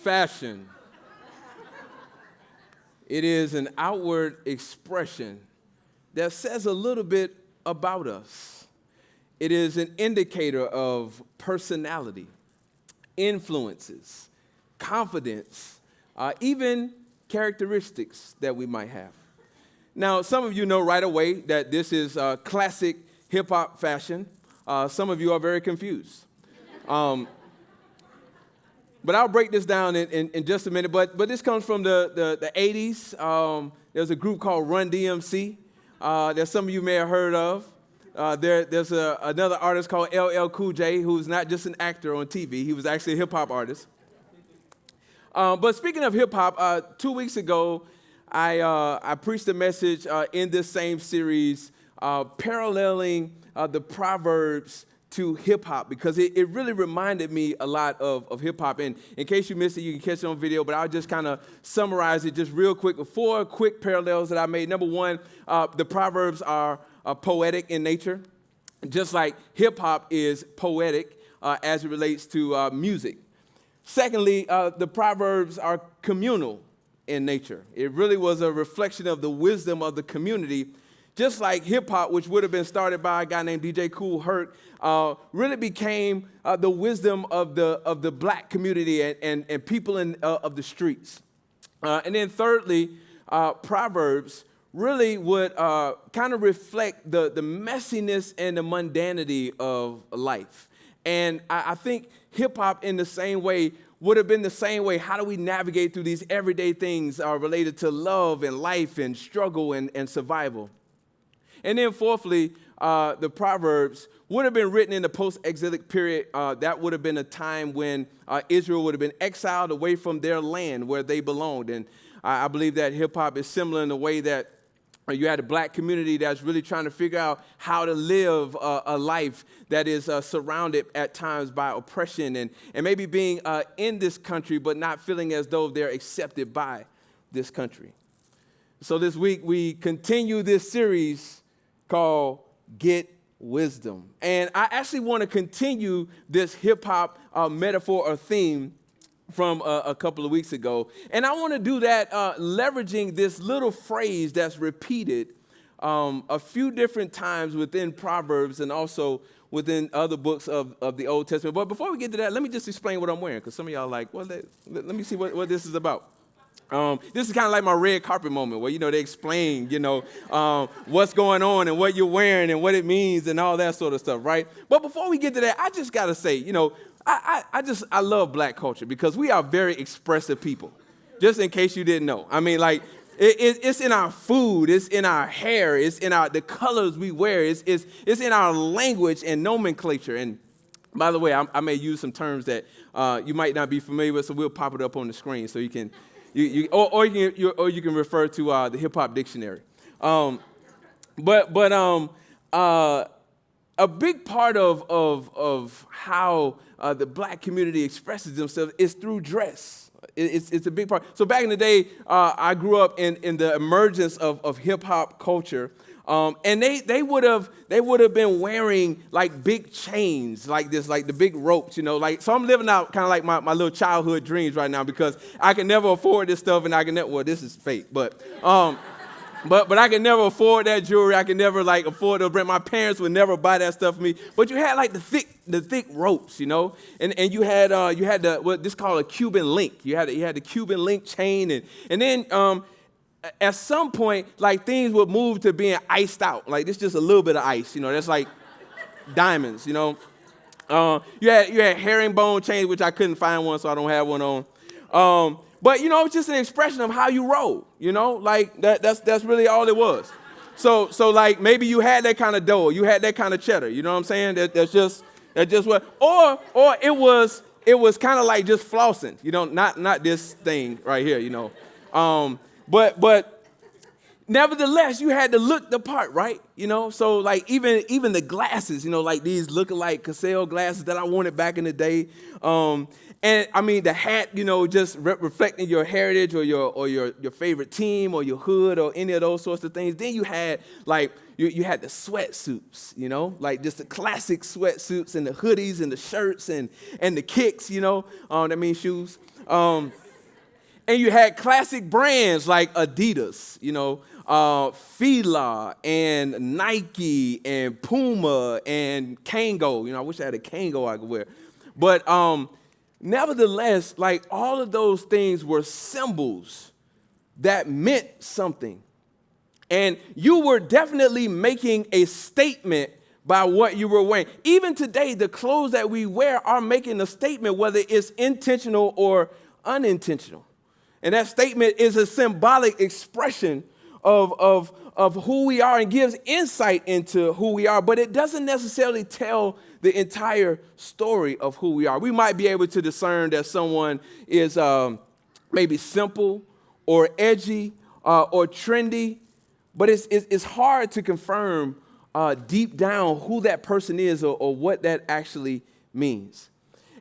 Fashion. It is an outward expression that says a little bit about us. It is an indicator of personality, influences, confidence, even characteristics that we might have. Now, some of you know right away that this is classic hip-hop fashion. Some of you are very confused. But I'll break this down in just a minute. But this comes from the 80s. There's a group called Run DMC that some of you may have heard of. There's another artist called LL Cool J, who's not just an actor on TV. He was actually a hip-hop artist. But speaking of hip-hop, 2 weeks ago, I preached a message in this same series paralleling the Proverbs to hip-hop, because it really reminded me a lot of hip-hop. And in case you missed it, you can catch it on video, but I'll just kind of summarize it just real quick with 4 quick parallels that I made. Number one, the Proverbs are poetic in nature, just like hip-hop is poetic as it relates to music. Secondly, the Proverbs are communal in nature. It really was a reflection of the wisdom of the community, just like hip-hop, which would have been started by a guy named DJ Kool Herc, really became the wisdom of the black community and people of the streets. And then thirdly, Proverbs really would kind of reflect the messiness and the mundanity of life. And I think hip-hop in the same way would have been the same way. How do we navigate through these everyday things related to love and life and struggle and survival? And then fourthly, the Proverbs would have been written in the post-exilic period. That would have been a time when Israel would have been exiled away from their land where they belonged. And I believe that hip-hop is similar in the way that you had a black community that's really trying to figure out how to live a life that is surrounded at times by oppression and maybe being in this country but not feeling as though they're accepted by this country. So this week we continue this series called Get Wisdom. And I actually want to continue this hip-hop metaphor or theme from a couple of weeks ago. And I want to do that leveraging this little phrase that's repeated a few different times within Proverbs and also within other books of the Old Testament. But before we get to that, let me just explain what I'm wearing, because some of y'all are like, well, let me see what this is about. This is kind of like my red carpet moment where, they explain, what's going on and what you're wearing and what it means and all that sort of stuff, right? But before we get to that, I just got to say, I love black culture because we are very expressive people, just in case you didn't know. I mean, like, it's in our food, it's in our hair, it's in the colors we wear, it's in our language and nomenclature. And by the way, I may use some terms that you might not be familiar with, so we'll pop it up on the screen so you can... Or you can refer to the hip hop dictionary, but a big part of how the black community expresses themselves is through dress. It's a big part. So back in the day, I grew up in the emergence of hip hop culture. And they would have been wearing like big chains like this, like the big ropes, so I'm living out kind of like my little childhood dreams right now, because I can never afford this stuff, and I can never, well, this is fake, but I can never afford that jewelry. I can never afford to rent. My parents would never buy that stuff for me. But you had like the thick ropes, and you had what this called a Cuban link. You had the Cuban link chain, and then at some point, things would move to being iced out. Like, this just a little bit of ice, that's like diamonds, You had herringbone chains, which I couldn't find one, so I don't have one on. But, it's just an expression of how you roll, that's really all it was. So maybe you had that kind of dough, you had that kind of cheddar, you know what I'm saying? That's just what, or it was kind of like just flossing, not this thing right here, But nevertheless, you had to look the part, right? So even the glasses, like these look-alike Cassell glasses that I wanted back in the day. And I mean the hat, just reflecting your heritage or your favorite team or your hood or any of those sorts of things. Then you had you had the sweatsuits, like just the classic sweatsuits and the hoodies and the shirts and the kicks, that means shoes. And you had classic brands like Adidas, Fila and Nike and Puma and Kango. I wish I had a Kango I could wear. But nevertheless, like all of those things were symbols that meant something. And you were definitely making a statement by what you were wearing. Even today, the clothes that we wear are making a statement, whether it's intentional or unintentional. And that statement is a symbolic expression of who we are and gives insight into who we are, but it doesn't necessarily tell the entire story of who we are. We might be able to discern that someone is maybe simple or edgy or trendy, but it's hard to confirm deep down who that person is or what that actually means.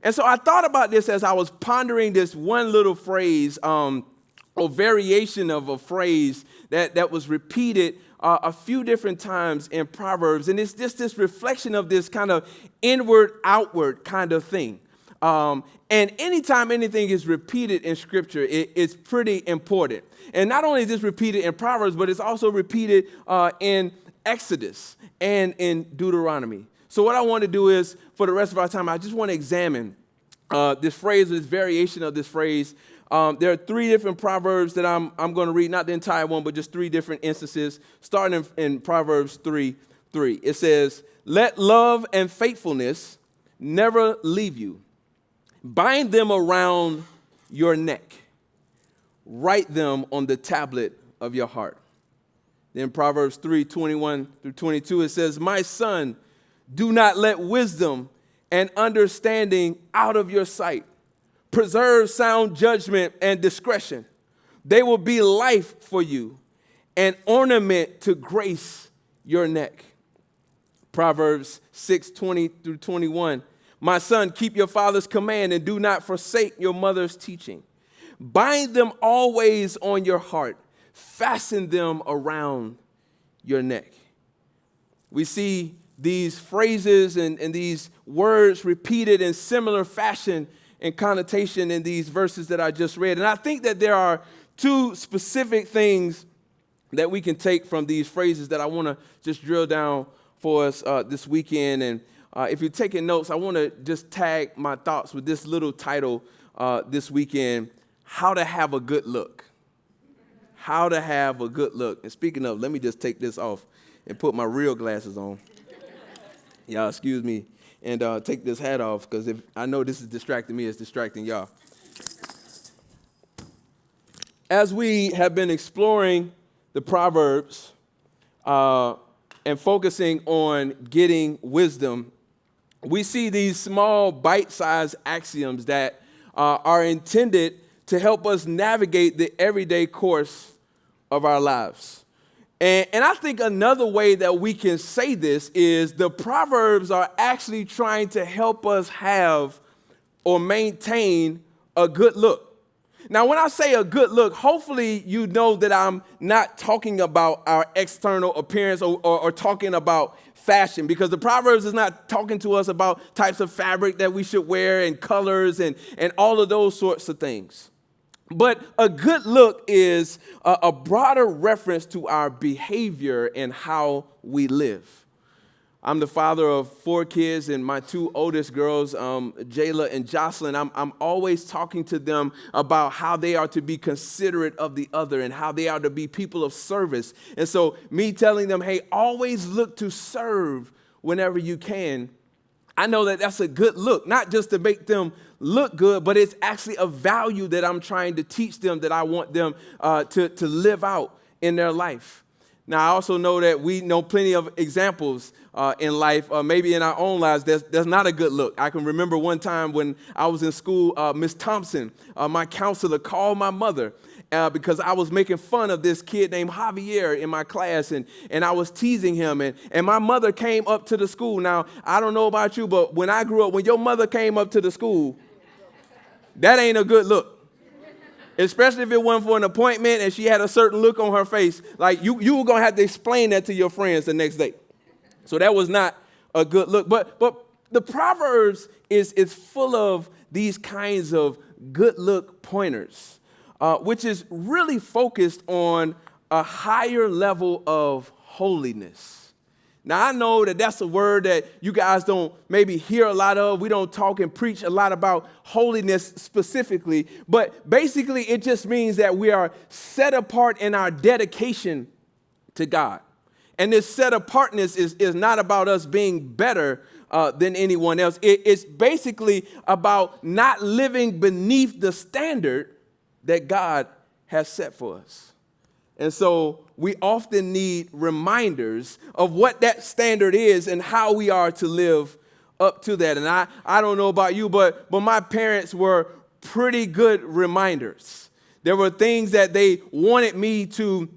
And so I thought about this as I was pondering this one little phrase, or variation of a phrase that was repeated a few different times in Proverbs. And it's just this reflection of this kind of inward-outward kind of thing. And anytime anything is repeated in Scripture, it's pretty important. And not only is this repeated in Proverbs, but it's also repeated in Exodus and in Deuteronomy. So what I want to do is, for the rest of our time, I just want to examine this phrase, this variation of this phrase. There are three different Proverbs that I'm going to read, not the entire one, but just three different instances, starting in Proverbs 3:3. It says, "Let love and faithfulness never leave you. Bind them around your neck. Write them on the tablet of your heart." Then Proverbs 3:21-22, it says, "My son, do not let wisdom and understanding out of your sight. Preserve sound judgment and discretion. They will be life for you, an ornament to grace your neck." Proverbs 6:20-21, "My son, keep your father's command and do not forsake your mother's teaching. Bind them always on your heart. Fasten them around your neck." We see these phrases and these words repeated in similar fashion and connotation in these verses that I just read. And I think that there are two specific things that we can take from these phrases that I want to just drill down for us this weekend. And if you're taking notes, I want to just tag my thoughts with this little title this weekend: How to Have a Good Look. How to have a good look. And speaking of, let me just take this off and put my real glasses on. Y'all excuse me, and take this hat off, because if I know this is distracting me, it's distracting y'all. As we have been exploring the Proverbs and focusing on getting wisdom, we see these small bite-sized axioms that are intended to help us navigate the everyday course of our lives. And I think another way that we can say this is the Proverbs are actually trying to help us have or maintain a good look. Now, when I say a good look, hopefully you know that I'm not talking about our external appearance or talking about fashion, because the Proverbs is not talking to us about types of fabric that we should wear and colors and all of those sorts of things. But a good look is a broader reference to our behavior and how we live. I'm the father of 4 kids, and my 2 oldest girls, Jayla and Jocelyn, I'm always talking to them about how they are to be considerate of the other and how they are to be people of service. And so me telling them, hey, always look to serve whenever you can, I know that that's a good look, not just to make them look good, but it's actually a value that I'm trying to teach them, that I want them to live out in their life. Now, I also know that we know plenty of examples in life, maybe in our own lives, that's not a good look. I can remember one time when I was in school, Miss Thompson, my counselor, called my mother because I was making fun of this kid named Javier in my class, and I was teasing him, and my mother came up to the school. Now, I don't know about you, but when I grew up, when your mother came up to the school, that ain't a good look. Especially if it wasn't for an appointment and she had a certain look on her face. Like, you were going to have to explain that to your friends the next day. So that was not a good look. But the Proverbs is full of these kinds of good look pointers, which is really focused on a higher level of holiness. Now, I know that that's a word that you guys don't maybe hear a lot of. We don't talk and preach a lot about holiness specifically, but basically it just means that we are set apart in our dedication to God. And this set apartness is not about us being better than anyone else. It's basically about not living beneath the standard that God has set for us. And so we often need reminders of what that standard is and how we are to live up to that. And I don't know about you, but my parents were pretty good reminders. There were things that they wanted me to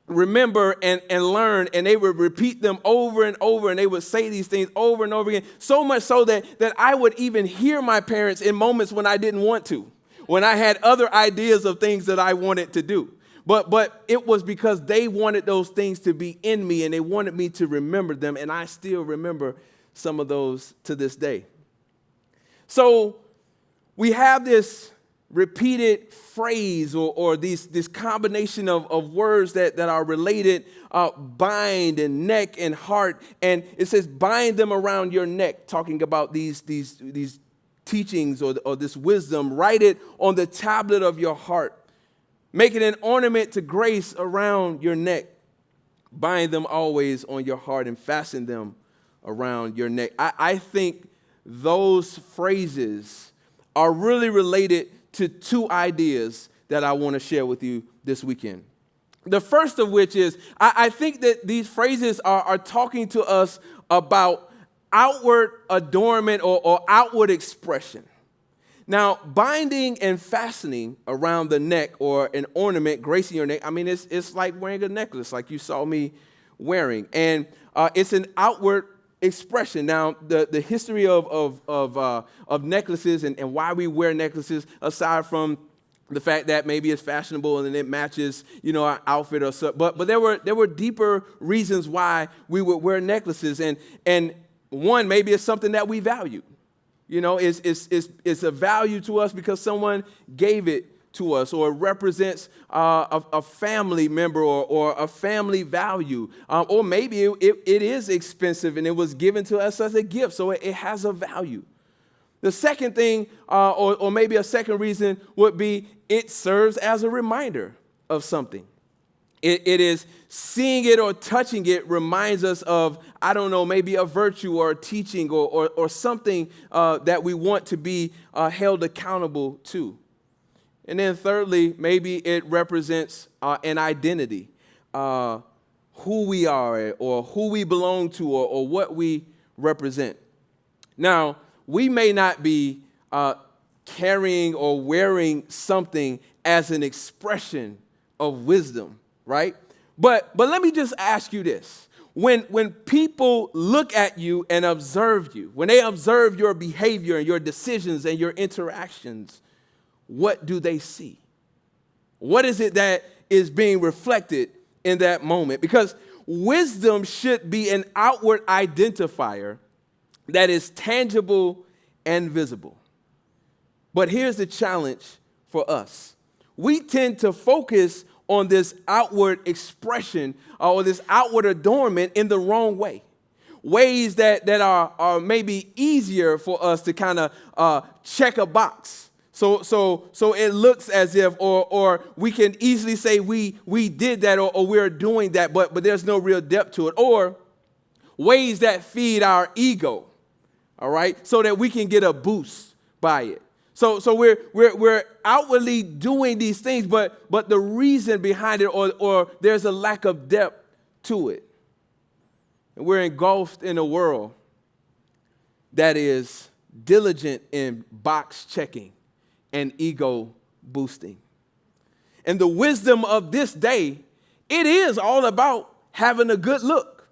remember and learn, and they would repeat them over and over, and they would say these things over and over again, so much so that I would even hear my parents in moments when I didn't want to, when I had other ideas of things that I wanted to do. But it was because they wanted those things to be in me, and they wanted me to remember them, and I still remember some of those to this day. So we have this repeated phrase or this combination of words that are related, bind and neck and heart, and it says bind them around your neck, talking about these teachings or this wisdom. Write it on the tablet of your heart. Make it an ornament to grace around your neck. Bind them always on your heart and fasten them around your neck. I think those phrases are really related to two ideas that I want to share with you this weekend. The first of which is, I think that these phrases are talking to us about outward adornment or outward expression. Now, binding and fastening around the neck or an ornament gracing your neck, I mean, it's like wearing a necklace like you saw me wearing. And it's an outward expression. Now, the history of necklaces and why we wear necklaces, aside from the fact that maybe it's fashionable and it matches, our outfit or so, but there were deeper reasons why we would wear necklaces. And one, maybe it's something that we value. It's a value to us because someone gave it to us, or it represents a family member or a family value. Or maybe it is expensive and it was given to us as a gift, so it has a value. The second thing, or maybe a second reason, would be it serves as a reminder of something. It is seeing it or touching it reminds us of, I don't know, maybe a virtue or a teaching or something that we want to be held accountable to. And then thirdly, maybe it represents an identity, who we are or who we belong to or what we represent. Now, we may not be carrying or wearing something as an expression of wisdom, right? But let me just ask you this. When people look at you and observe you, when they observe your behavior and your decisions and your interactions, what do they see? What is it that is being reflected in that moment? Because wisdom should be an outward identifier that is tangible and visible. But here's the challenge for us. We tend to focus on this outward expression or this outward adornment in the wrong way. Ways that are maybe easier for us to kind of check a box. So it looks as if, or we can easily say we did that or we're doing that, but there's no real depth to it. Or ways that feed our ego, all right, so that we can get a boost by it. So we're outwardly doing these things, but the reason behind it or there's a lack of depth to it. And we're engulfed in a world that is diligent in box checking and ego boosting. And the wisdom of this day, it is all about having a good look.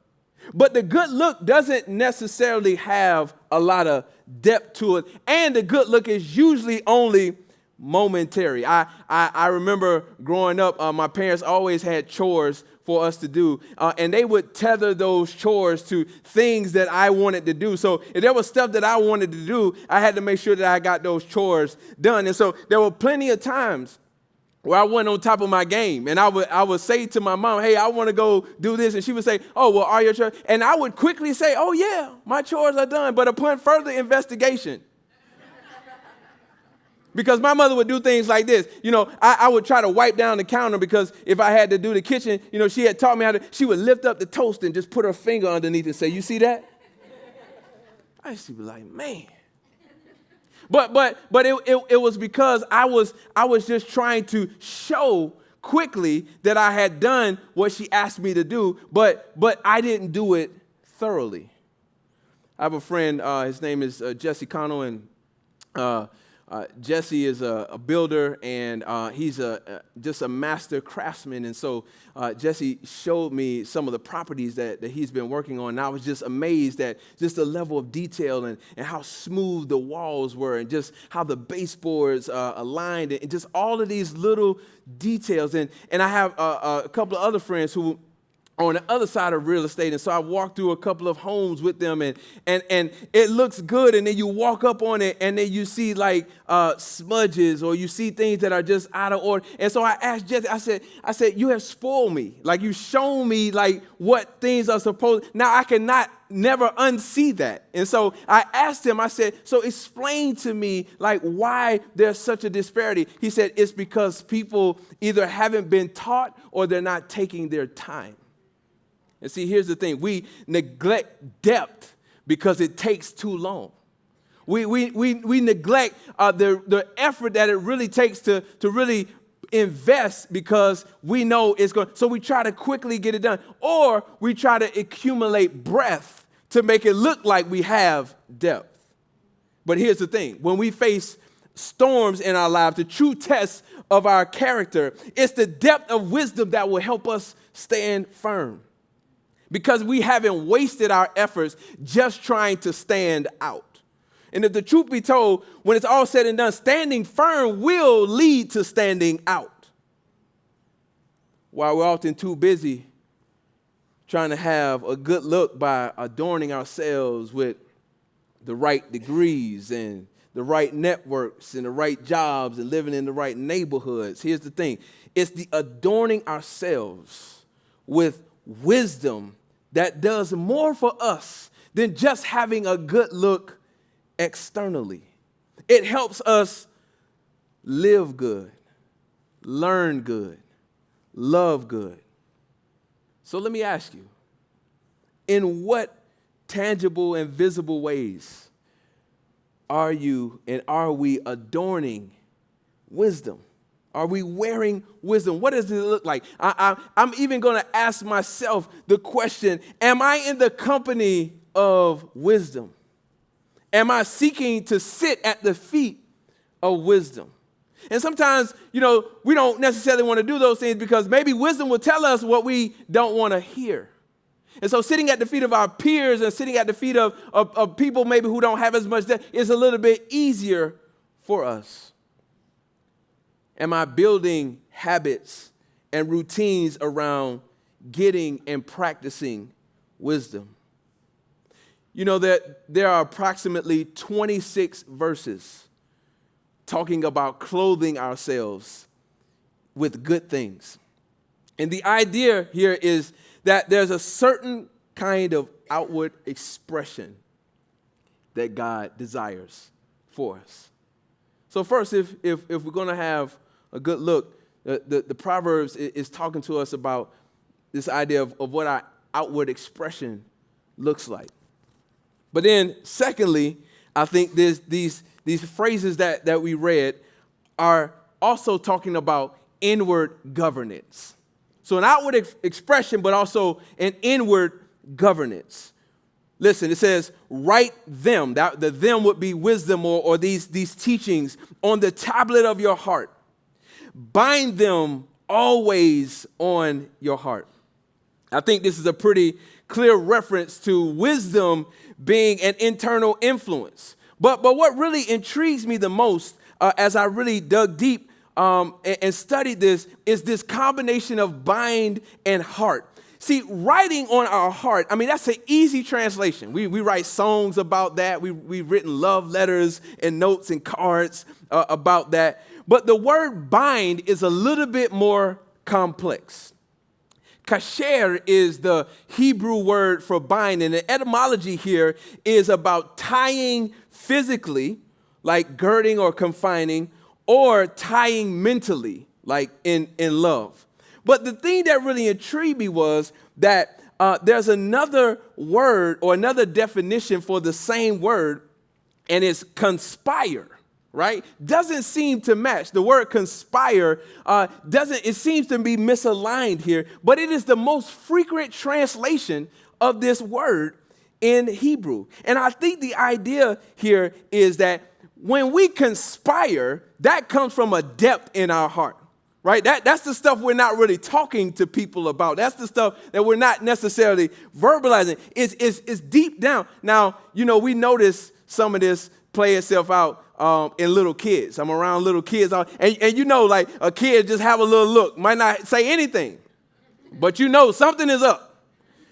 But the good look doesn't necessarily have a lot of depth to it. And the good look is usually only momentary. I remember growing up, my parents always had chores for us to do. And they would tether those chores to things that I wanted to do. So if there was stuff that I wanted to do, I had to make sure that I got those chores done. And so there were plenty of times where I wasn't on top of my game. And I would say to my mom, hey, I want to go do this. And she would say, oh, well, are your chores? And I would quickly say, oh, yeah, my chores are done. But upon further investigation, because my mother would do things like this. I would try to wipe down the counter because if I had to do the kitchen, she had taught me she would lift up the toast and just put her finger underneath and say, you see that? I used to be like, man. But it was because I was just trying to show quickly that I had done what she asked me to do, but I didn't do it thoroughly. I have a friend, his name is Jesse Connell, and Jesse is a builder, and he's just a master craftsman. And so Jesse showed me some of the properties that he's been working on, and I was just amazed at just the level of detail and how smooth the walls were and just how the baseboards aligned and just all of these little details. And I have a couple of other friends who on the other side of real estate. And so I walked through a couple of homes with them, and it looks good. And then you walk up on it, and then you see like smudges, or you see things that are just out of order. And so I asked Jesse, I said, you have spoiled me. Like, you've shown me like what things are supposed. Now I cannot never unsee that. And so I asked him, I said, so explain to me like why there's such a disparity. He said, it's because people either haven't been taught or they're not taking their time. And see, here's the thing. We neglect depth because it takes too long. We neglect the effort that it really takes to really invest because we know it's going. So we try to quickly get it done. Or we try to accumulate breadth to make it look like we have depth. But here's the thing. When we face storms in our lives, the true test of our character, it's the depth of wisdom that will help us stand firm. Because we haven't wasted our efforts just trying to stand out. And if the truth be told, when it's all said and done, standing firm will lead to standing out. While we're often too busy trying to have a good look by adorning ourselves with the right degrees and the right networks and the right jobs and living in the right neighborhoods. Here's the thing. It's the adorning ourselves with wisdom that does more for us than just having a good look externally. It helps us live good, learn good, love good. So let me ask you, in what tangible and visible ways are you and are we adorning wisdom? Are we wearing wisdom? What does it look like? I'm even going to ask myself the question, am I in the company of wisdom? Am I seeking to sit at the feet of wisdom? And sometimes, we don't necessarily want to do those things because maybe wisdom will tell us what we don't want to hear. And so sitting at the feet of our peers and sitting at the feet of people maybe who don't have as much depth is a little bit easier for us. Am I building habits and routines around getting and practicing wisdom? You know that there are approximately 26 verses talking about clothing ourselves with good things. And the idea here is that there's a certain kind of outward expression that God desires for us. So first, if we're going to have a good look, the Proverbs is talking to us about this idea of what our outward expression looks like. But then, secondly, I think these phrases that we read are also talking about inward governance. So an outward expression, but also an inward governance. Listen, it says, write them. The them would be wisdom or these teachings on the tablet of your heart. Bind them always on your heart. I think this is a pretty clear reference to wisdom being an internal influence. But what really intrigues me the most as I really dug deep and studied this, is this combination of bind and heart. See, writing on our heart, I mean, that's an easy translation. We write songs about that. We've written love letters and notes and cards about that. But the word bind is a little bit more complex. Kasher is the Hebrew word for bind, and the etymology here is about tying physically, like girding or confining, or tying mentally, like in love. But the thing that really intrigued me was that there's another word or another definition for the same word, and it's conspire. Right? Doesn't seem to match. The word conspire it seems to be misaligned here, but it is the most frequent translation of this word in Hebrew. And I think the idea here is that when we conspire, that comes from a depth in our heart. Right? That's the stuff we're not really talking to people about. That's the stuff that we're not necessarily verbalizing. It's deep down. Now, we notice some of this play itself out in little kids. I'm around little kids, and like a kid just have a little look, might not say anything, but something is up,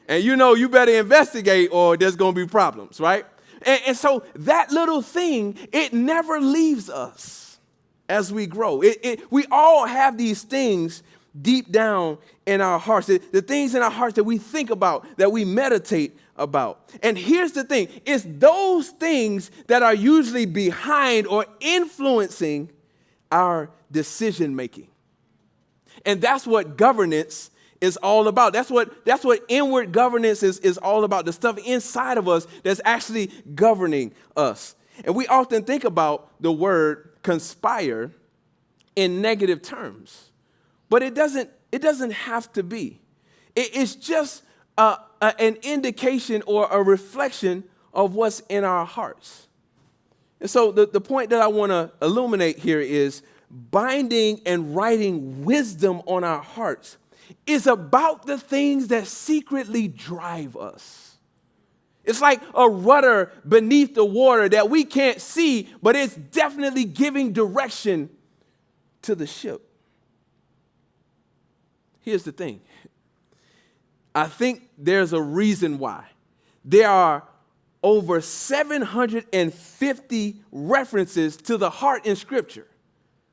and you better investigate or there's going to be problems, right? And so that little thing, it never leaves us as we grow. We all have these things deep down in our hearts, the things in our hearts that we think about, that we meditate about. And here's the thing, it's those things that are usually behind or influencing our decision making. And that's what governance is all about. That's what inward governance is all about, the stuff inside of us that's actually governing us. And we often think about the word conspire in negative terms, but it doesn't have to be. It's just an indication or a reflection of what's in our hearts. And so the point that I want to illuminate here is binding and writing wisdom on our hearts is about the things that secretly drive us. It's like a rudder beneath the water that we can't see, but it's definitely giving direction to the ship. Here's the thing. I think there's a reason why. There are over 750 references to the heart in Scripture.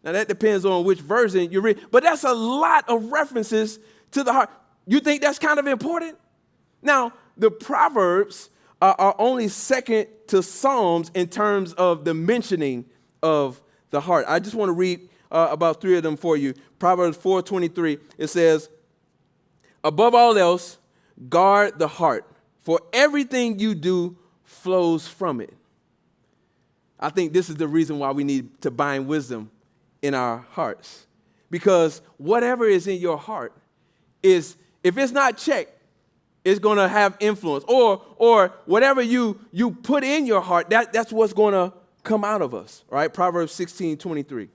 Now, that depends on which version you read, but that's a lot of references to the heart. You think that's kind of important? Now, the Proverbs are only second to Psalms in terms of the mentioning of the heart. I just want to read about three of them for you. Proverbs 4:23, it says, above all else, guard the heart, for everything you do flows from it. I think this is the reason why we need to bind wisdom in our hearts. Because whatever is in your heart is, if it's not checked, it's going to have influence. Or whatever you put in your heart, that's what's going to come out of us. Right? Proverbs 16:23.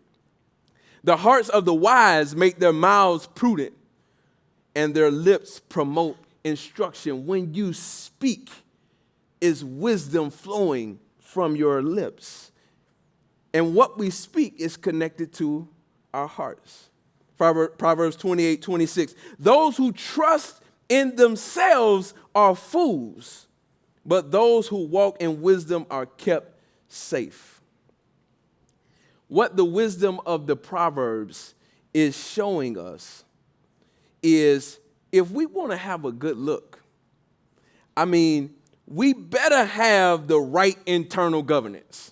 The hearts of the wise make their mouths prudent, and their lips promote instruction. When you speak, is wisdom flowing from your lips. And what we speak is connected to our hearts. Proverbs 28:26. Those who trust in themselves are fools, but those who walk in wisdom are kept safe. What the wisdom of the Proverbs is showing us is, if we want to have a good look, we better have the right internal governance.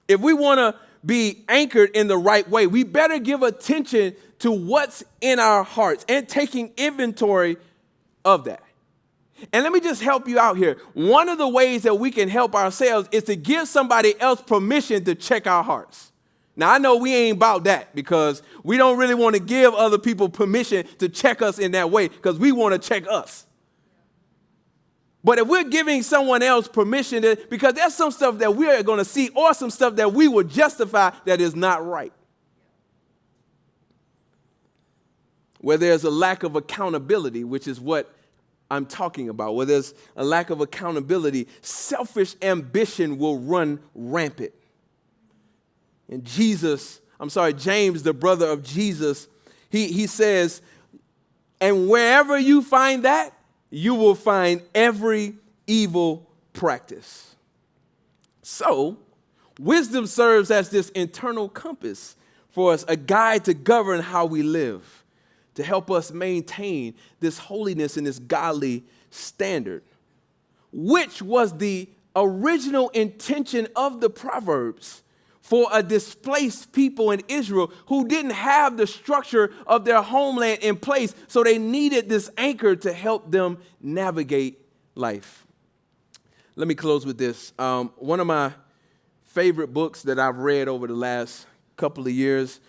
If we want to be anchored in the right way, we better give attention to what's in our hearts and taking inventory of that. And let me just help you out here. One of the ways that we can help ourselves is to give somebody else permission to check our hearts. Now, I know we ain't about that, because we don't really want to give other people permission to check us in that way, because we want to check us. But if we're giving someone else permission, because there's some stuff that we're going to see, or some stuff that we will justify that is not right. Where there's a lack of accountability, which is what I'm talking about, where there's a lack of accountability, selfish ambition will run rampant. And James, the brother of Jesus, he says, and wherever you find that, you will find every evil practice. So, wisdom serves as this internal compass for us, a guide to govern how we live, to help us maintain this holiness and this godly standard, which was the original intention of the Proverbs for a displaced people in Israel who didn't have the structure of their homeland in place, so they needed this anchor to help them navigate life. Let me close with this. One of my favorite books that I've read over the last couple of years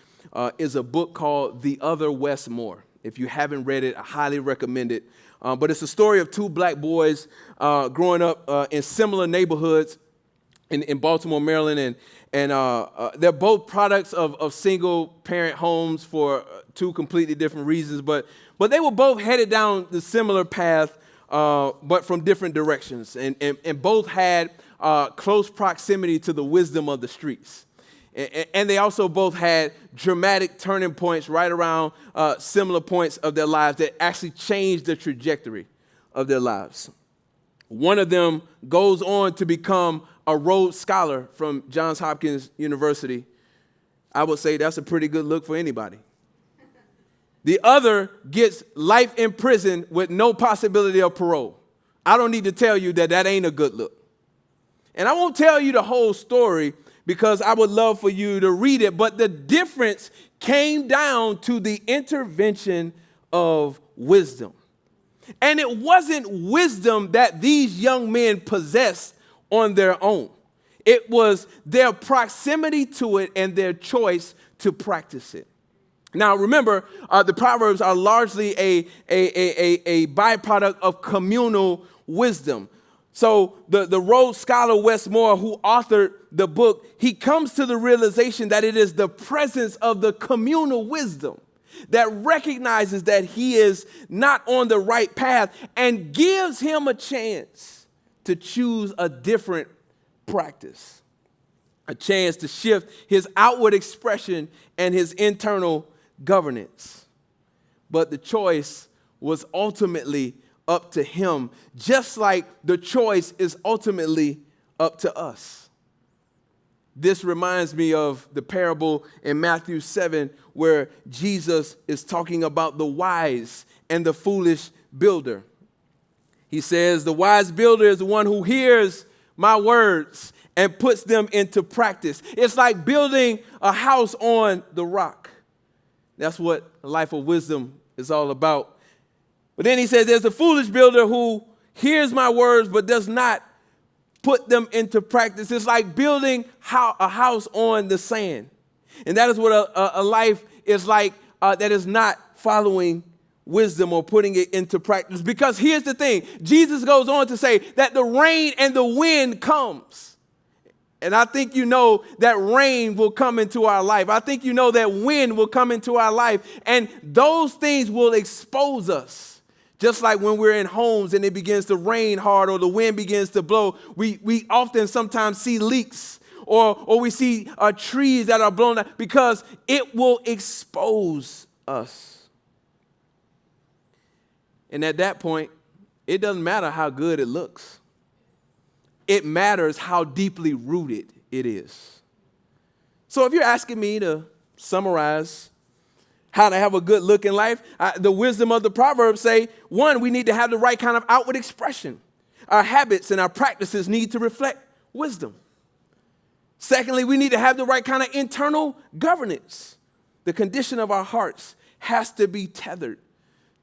is a book called The Other Westmore. If you haven't read it, I highly recommend it. But it's a story of two black boys growing up in similar neighborhoods in Baltimore, Maryland, and they're both products of single-parent homes for two completely different reasons. But they were both headed down the similar path, but from different directions, and both had close proximity to the wisdom of the streets. And they also both had dramatic turning points right around similar points of their lives that actually changed the trajectory of their lives. One of them goes on to become a Rhodes Scholar from Johns Hopkins University. I would say that's a pretty good look for anybody. The other gets life in prison with no possibility of parole. I don't need to tell you that ain't a good look. And I won't tell you the whole story because I would love for you to read it, but the difference came down to the intervention of wisdom. And it wasn't wisdom that these young men possessed on their own. It was their proximity to it and their choice to practice it. Now, remember, the Proverbs are largely a byproduct of communal wisdom. So the Rhodes Scholar Westmore, who authored the book, he comes to the realization that it is the presence of the communal wisdom that recognizes that he is not on the right path and gives him a chance to choose a different practice, a chance to shift his outward expression and his internal governance. But the choice was ultimately up to him, just like the choice is ultimately up to us. This reminds me of the parable in Matthew 7 where Jesus is talking about the wise and the foolish builder. He says, the wise builder is the one who hears my words and puts them into practice. It's like building a house on the rock. That's what a life of wisdom is all about. But then he says there's a foolish builder who hears my words but does not put them into practice. It's like building a house on the sand. And that is what a life is like that is not following wisdom or putting it into practice. Because here's the thing. Jesus goes on to say that the rain and the wind comes. And I think you know that rain will come into our life. I think you know that wind will come into our life. And those things will expose us. Just like when we're in homes and it begins to rain hard or the wind begins to blow, we often sometimes see leaks or we see trees that are blown out because it will expose us. And at that point, it doesn't matter how good it looks. It matters how deeply rooted it is. So if you're asking me to summarize how to have a good look in life, the wisdom of the Proverbs say, one, we need to have the right kind of outward expression. Our habits and our practices need to reflect wisdom. Secondly, we need to have the right kind of internal governance. The condition of our hearts has to be tethered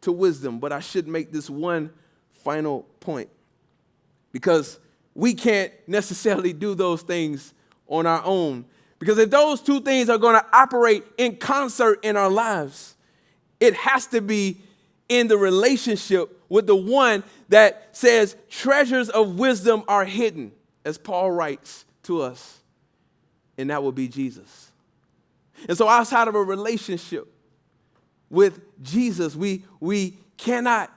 to wisdom. But I should make this one final point, because we can't necessarily do those things on our own. Because if those two things are going to operate in concert in our lives, it has to be in the relationship with the one that says treasures of wisdom are hidden, as Paul writes to us, and that will be Jesus. And so outside of a relationship with Jesus, we cannot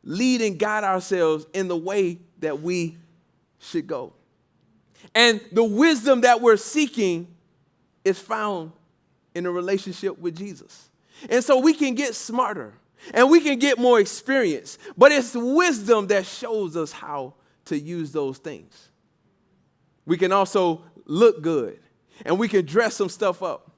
lead and guide ourselves in the way that we should go. And the wisdom that we're seeking is found in a relationship with Jesus. And so we can get smarter and we can get more experience, but it's wisdom that shows us how to use those things. We can also look good and we can dress some stuff up.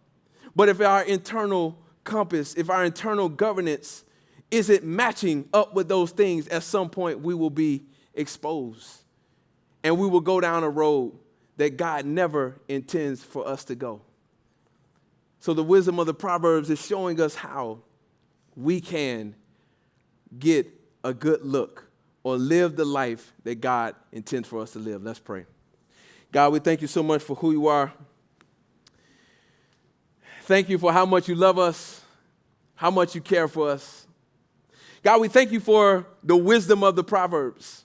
But if our internal compass, if our internal governance isn't matching up with those things, at some point we will be exposed and we will go down a road that God never intends for us to go. So the wisdom of the Proverbs is showing us how we can get a good look or live the life that God intends for us to live. Let's pray. God, we thank you so much for who you are. Thank you for how much you love us, how much you care for us. God, we thank you for the wisdom of the Proverbs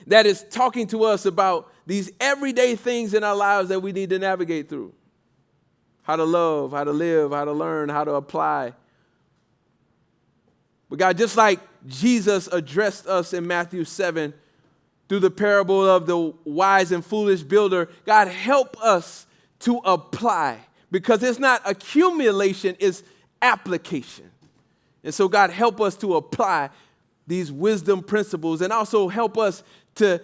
that is talking to us about these everyday things in our lives that we need to navigate through. How to love, how to live, how to learn, how to apply. But God, just like Jesus addressed us in Matthew 7 through the parable of the wise and foolish builder, God, help us to apply, because it's not accumulation, it's application. And so, God, help us to apply these wisdom principles and also help us to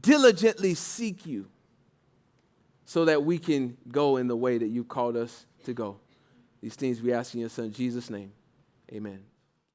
diligently seek you so that we can go in the way that you called us to go. These things we ask in your Son, Jesus' name. Amen.